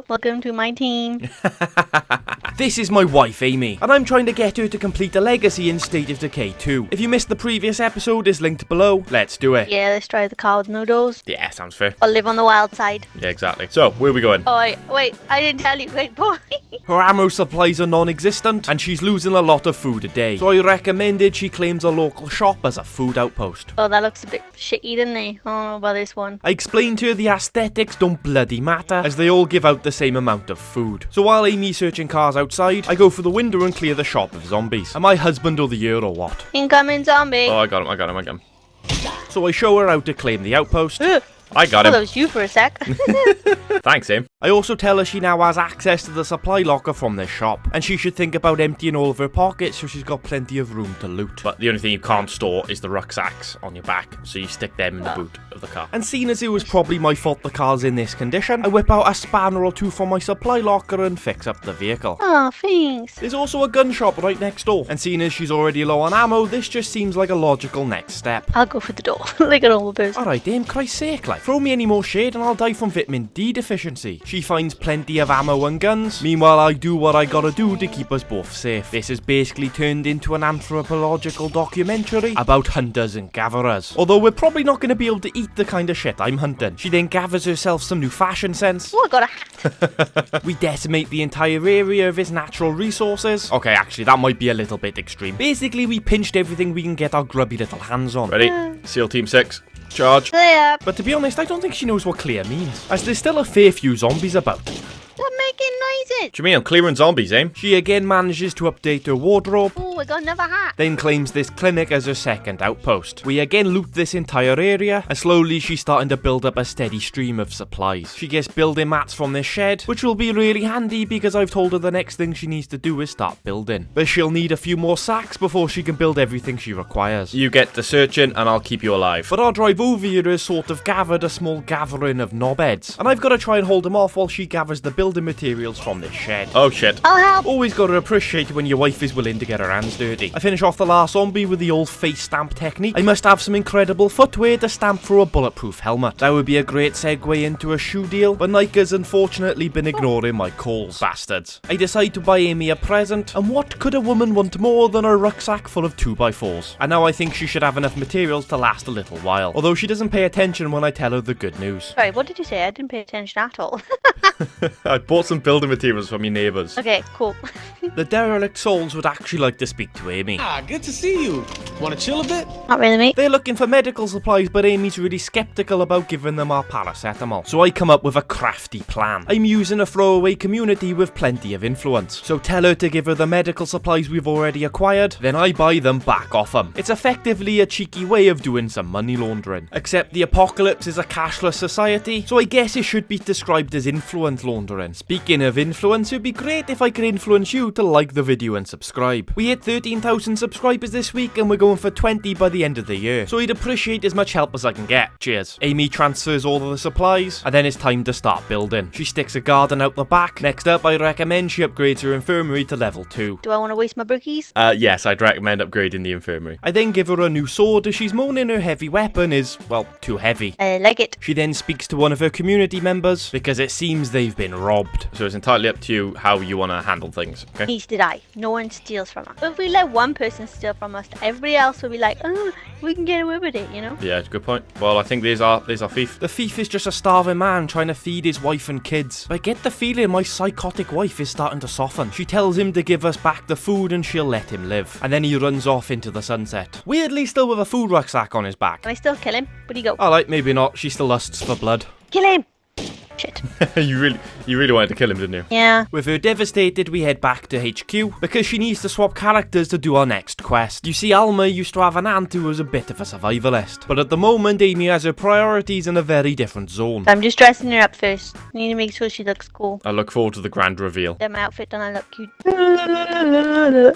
welcome to my team. This is my wife, Amy, and I'm trying to get her to complete a legacy in State of Decay 2. If you missed the previous episode, it's linked below. Let's do it. Yeah, let's try the car with no doors. Yeah, sounds fair. I'll live on the wild side. Yeah, exactly. So, where are we going? Oh, wait, I didn't tell you. Wait, boy. Her ammo supplies are non-existent, and she's losing a lot of food a day. So I recommended she claims a local shop as a food outpost. Oh, that looks a bit shitty, doesn't it? I don't know about this one. I explained to her the aesthetics don't bloody matter, as they all give out the same amount of food. So while Amy's searching cars outside, I go for the window and clear the shop of zombies. Am I husband of the year or what? Incoming zombie. Oh, I got him. So I show her how to claim the outpost. I got him. Oh, that was you for a sec. Thanks, Em. I also tell her she now has access to the supply locker from this shop, and she should think about emptying all of her pockets so she's got plenty of room to loot. But the only thing you can't store is the rucksacks on your back, so you stick them in the boot of the car. And seeing as it was probably my fault the car's in this condition, I whip out a spanner or two from my supply locker and fix up the vehicle. Oh, thanks. There's also a gun shop right next door, and seeing as she's already low on ammo, this just seems like a logical next step. I'll go for the door, like a normal person. Alright, Dame, Christ's sake, like, throw me any more shade and I'll die from vitamin D deficiency. She finds plenty of ammo and guns. Meanwhile, I do what I gotta do to keep us both safe. This has basically turned into an anthropological documentary about hunters and gatherers. Although we're probably not going to be able to eat the kind of shit I'm hunting. She then gathers herself some new fashion sense. Oh, I got a hat. We decimate the entire area of its natural resources. Okay, actually, that might be a little bit extreme. Basically, we pinched everything we can get our grubby little hands on. Ready? SEAL Team 6. Charge. Clear. But to be honest, I don't think she knows what clear means, as there's still a fair few zombies about. Stop making noises. What do you mean I'm clearing zombies, eh? She again manages to update her wardrobe, Oh, I got another hat. then claims this clinic as her second outpost. We again loot this entire area, and slowly she's starting to build up a steady stream of supplies. She gets building mats from this shed, which will be really handy because I've told her the next thing she needs to do is start building. But she'll need a few more sacks before she can build everything she requires. You get the searching and I'll keep you alive. But our drive over here has sort of gathered a small gathering of knobheads, and I've got to try and hold them off while she gathers the building materials from this shed. Oh shit. I'll help. Always gotta appreciate when your wife is willing to get her hands dirty. I finish off the last zombie with the old face stamp technique. I must have some incredible footwear to stamp through a bulletproof helmet. That would be a great segue into a shoe deal, but Nike has unfortunately been ignoring my calls. Bastards. I decide to buy Amy a present, and what could a woman want more than a rucksack full of 2x4s? And now I think she should have enough materials to last a little while, although she doesn't pay attention when I tell her the good news. Sorry, what did you say? I didn't pay attention at all. I bought some building materials from your neighbours. Okay, cool. The derelict souls would actually like to speak to Amy. Ah, good to see you. Want to chill a bit? Not really, mate. They're looking for medical supplies, but Amy's really skeptical about giving them our paracetamol. So I come up with a crafty plan. I'm using a throwaway community with plenty of influence. So tell her to give her the medical supplies we've already acquired, then I buy them back off them. It's effectively a cheeky way of doing some money laundering. Except the apocalypse is a cashless society, so I guess it should be described as influence laundering. Speaking of influence, it'd be great if I could influence you to like the video and subscribe. We hit 13,000 subscribers this week and we're going for 20 by the end of the year, so I'd appreciate as much help as I can get. Cheers. Amy transfers all of the supplies, and then it's time to start building. She sticks a garden out the back. Next up, I recommend she upgrades her infirmary to level 2. Do I want to waste my brookies? Yes, I'd recommend upgrading the infirmary. I then give her a new sword as she's moaning her heavy weapon is, well, too heavy. I like it. She then speaks to one of her community members because it seems they've been robbed. So it's entirely up to you how you want to handle things, okay? Needs to die. No one steals from us. If we let one person steal from us, everybody else will be like, oh, we can get away with it, you know? Yeah, it's a good point. Well, I think there's our thief. The thief is just a starving man trying to feed his wife and kids. But I get the feeling my psychotic wife is starting to soften. She tells him to give us back the food and she'll let him live. And then he runs off into the sunset. Weirdly still with a food rucksack on his back. Can I still kill him? Where'd he go? Alright, maybe not. She still lusts for blood. Kill him! Shit. You really wanted to kill him, didn't you? Yeah. With her devastated, we head back to HQ because she needs to swap characters to do our next quest. You see, Alma used to have an aunt who was a bit of a survivalist, but at the moment, Amy has her priorities in a very different zone. I'm just dressing her up first. Need to make sure she looks cool. I look forward to the grand reveal. Then my outfit done, I look cute.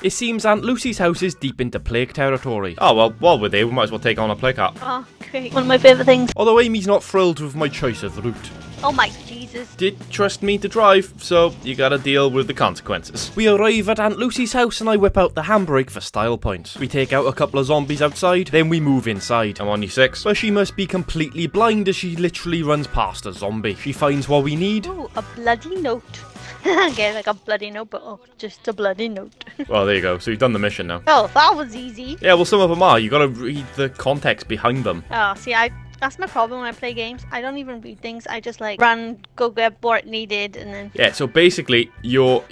It seems Aunt Lucy's house is deep into plague territory. Oh well, while we're there, we might as well take on a plague hat. Oh, great. One of my favourite things. Although Amy's not thrilled with my choice of route. Oh my Jesus. Jesus. Did trust me to drive, so you gotta deal with the consequences. We arrive at Aunt Lucy's house and I whip out the handbrake for style points. We take out a couple of zombies outside, then we move inside. I'm on you 6. But she must be completely blind as she literally runs past a zombie. She finds what we need. Ooh, a bloody note. Okay, like a bloody note, but oh, just a bloody note. Well, there you go. So you've done the mission now. Oh, that was easy. Yeah, well, some of them are. You gotta read the context behind them. Oh, see, that's my problem when I play games. I don't even read things. I just like run, go get what needed, and then... Yeah, so basically, your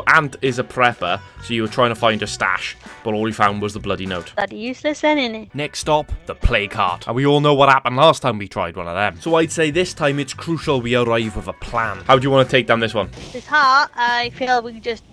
aunt is a prepper, so you were trying to find a stash, but all you found was the bloody note. Bloody useless then, innit? Next stop, the play cart. And we all know what happened last time we tried one of them. So I'd say this time it's crucial we arrive with a plan. How do you want to take down this one? It's hard. I feel we just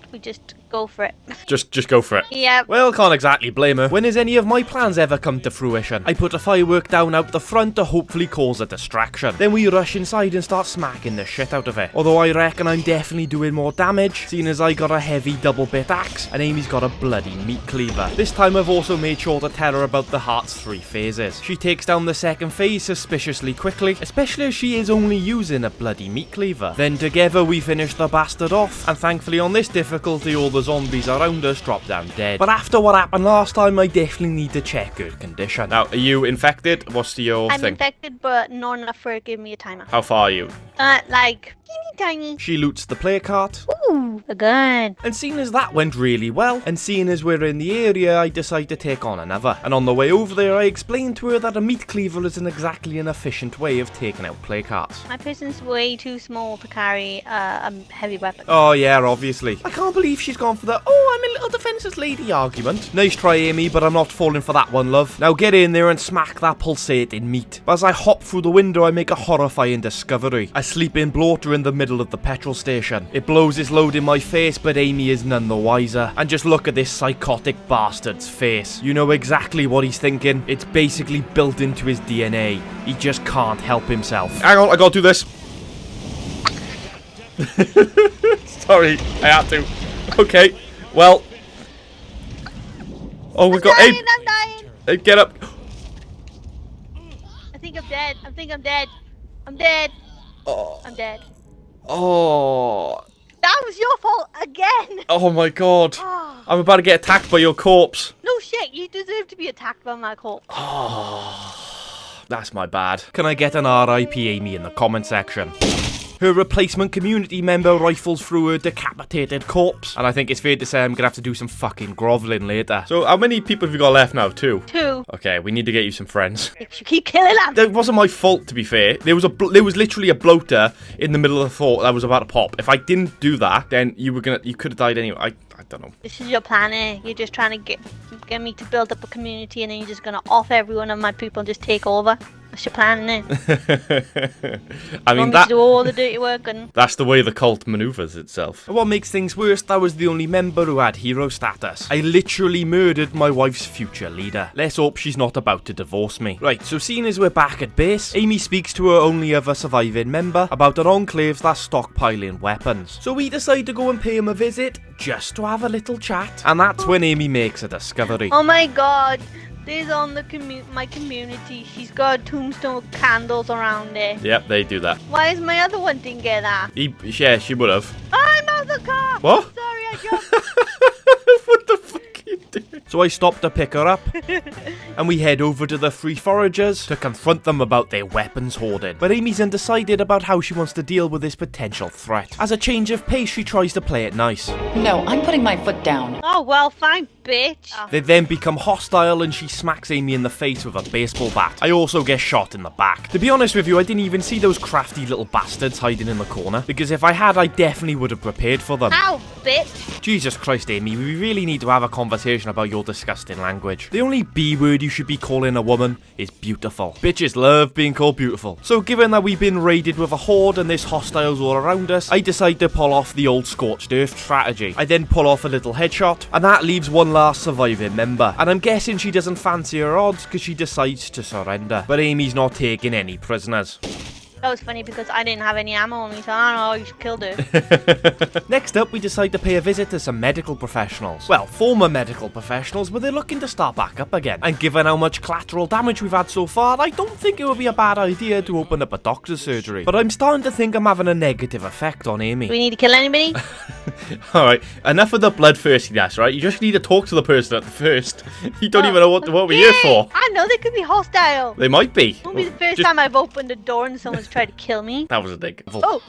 go for it. Just go for it. Yeah. Well, can't exactly blame her. When has any of my plans ever come to fruition? I put a firework down out the front to hopefully cause a distraction. Then we rush inside and start smacking the shit out of it. Although I reckon I'm definitely doing more damage, seeing as I got a heavy double bit axe and Amy's got a bloody meat cleaver. This time I've also made sure to tell her about the heart's 3 phases. She takes down the second phase suspiciously quickly, especially as she is only using a bloody meat cleaver. Then together we finish the bastard off, and thankfully on this difficulty all the zombies around us drop down dead. But after what happened last time, I definitely need to check her condition. Now, are you infected? What's your I'm thing? infected, but not enough for it. Give me a timer. How far are you? Like teeny tiny. She loots the play cart. Ooh, a gun. And seeing as that went really well, and seeing as we're in the area, I decide to take on another. And on the way over there, I explained to her that a meat cleaver isn't exactly an efficient way of taking out play carts. My person's way too small to carry a heavy weapon. Oh yeah, obviously. I can't believe she's gone for the, oh, I'm a little defenseless lady argument. Nice try, Amy, but I'm not falling for that one, love. Now get in there and smack that pulsating meat. As I hop through the window, I make a horrifying discovery. A sleeping bloater in the middle of the petrol station. It blows its load in my face, but Amy is none the wiser. And just look at this psychotic bastard's face. You know exactly what he's thinking. It's basically built into his DNA. He just can't help himself. Hang on, I gotta do this. Sorry, I had to. Okay, well. Oh, we got Abe. I'm dying. Abe, get up. I think I'm dead. I think I'm dead. I'm dead. Oh. I'm dead. Oh. That was your fault again. Oh my god. Oh. I'm about to get attacked by your corpse. No shit. You deserve to be attacked by my corpse. Oh. That's my bad. Can I get an RIP Amy in the comment section? Her replacement community member rifles through her decapitated corpse. And I think it's fair to say I'm gonna have to do some fucking groveling later. So how many people have you got left now? 2? 2. Okay, we need to get you some friends. If you keep killing them. That wasn't my fault, to be fair. There was literally a bloater in the middle of the fort that was about to pop. If I didn't do that, then you could have died anyway. I don't know. This is your plan, eh? You're just trying to get me to build up a community, and then you're just gonna off every one of my people and just take over. That's your plan, eh? I mean, to do all the dirty work and... That's the way the cult maneuvers itself. And what makes things worse, that was the only member who had hero status. I literally murdered my wife's future leader. Let's hope she's not about to divorce me. Right, so seeing as we're back at base, Amy speaks to her only other surviving member about an enclave that's stockpiling weapons. So we decide to go and pay him a visit, just to have a little chat. And that's when Amy makes a discovery. Oh my god. There's on the my community. She's got tombstone candles around there. Yep, they do that. Why is my other one didn't get that? Yeah, she would have. I'm out the car! What? Sorry, I jumped. What the fuck are you doing? So I stopped to pick her up, and we head over to the 3 foragers to confront them about their weapons hoarding. But Amy's undecided about how she wants to deal with this potential threat. As a change of pace, she tries to play it nice. No, I'm putting my foot down. Oh, well, fine, bitch. They then become hostile and she smacks Amy in the face with a baseball bat. I also get shot in the back. To be honest with you, I didn't even see those crafty little bastards hiding in the corner, because if I had, I definitely would have prepared for them. Ow, bitch. Jesus Christ, Amy, we really need to have a conversation about your disgusting language. The only B word you should be calling a woman is beautiful. Bitches love being called beautiful. So given that we've been raided with a horde and there's hostiles all around us, I decide to pull off the old scorched earth strategy. I then pull off a little headshot, and that leaves one last surviving member. And I'm guessing she doesn't fancy her odds because she decides to surrender. But Amy's not taking any prisoners. That was funny because I didn't have any ammo on me, so I don't know, you killed her. Next up, we decide to pay a visit to some medical professionals. Well, former medical professionals, but they're looking to start back up again. And given how much collateral damage we've had so far, I don't think it would be a bad idea to open up a doctor's surgery. But I'm starting to think I'm having a negative effect on Amy. Do we need to kill anybody? Alright, enough of the bloodthirstiness, right? You just need to talk to the person at the first. You don't even know what we're here for. I know they could be hostile. They might be. It won't be the first time I've opened a door and someone's tried to kill me. That was a dig. Oh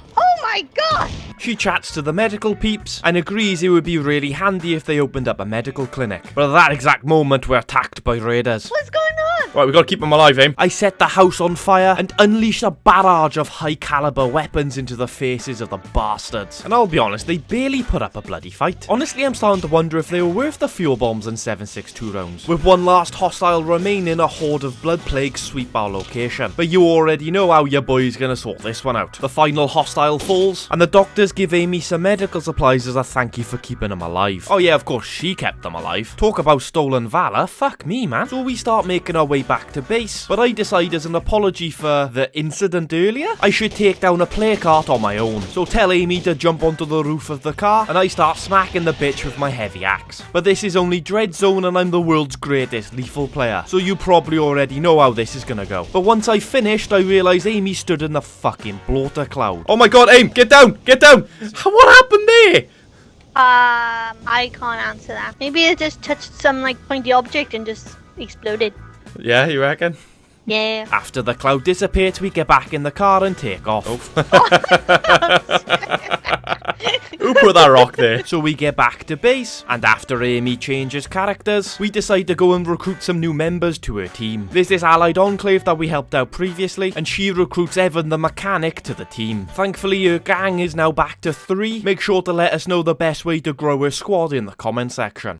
my god! She chats to the medical peeps and agrees it would be really handy if they opened up a medical clinic. But at that exact moment, we're attacked by raiders. What's going on? Right, we gotta keep them alive, aim. I set the house on fire and unleashed a barrage of high-caliber weapons into the faces of the bastards. And I'll be honest, they barely put up a bloody fight. Honestly, I'm starting to wonder if they were worth the fuel bombs and 7.62 rounds. With one last hostile remaining, a horde of blood plagues sweep our location. But you already know how your boy's gonna sort this one out. The final hostile falls, and the doctors give Amy some medical supplies as a thank you for keeping him alive. Oh yeah, of course, she kept them alive. Talk about stolen valor, fuck me, man. So we start making our way back to base, but I decide as an apology for the incident earlier, I should take down a play cart on my own. So tell Amy to jump onto the roof of the car, and I start smacking the bitch with my heavy axe. But this is only Dread Zone and I'm the world's greatest lethal player, so you probably already know how this is gonna go. But once I finished, I realised Amy stood in the fucking bloater cloud. Oh my god, Aim, get down! Get down! What happened there? I can't answer that. Maybe it just touched some like pointy object and just exploded. Yeah, you reckon? Yeah. After the cloud dissipates, we get back in the car and take off. Who put that rock there? So we get back to base, and after Amy changes characters, we decide to go and recruit some new members to her team. There's this allied enclave that we helped out previously, and she recruits Evan the mechanic to the team. Thankfully, her gang is now back to 3. Make sure to let us know the best way to grow her squad in the comment section.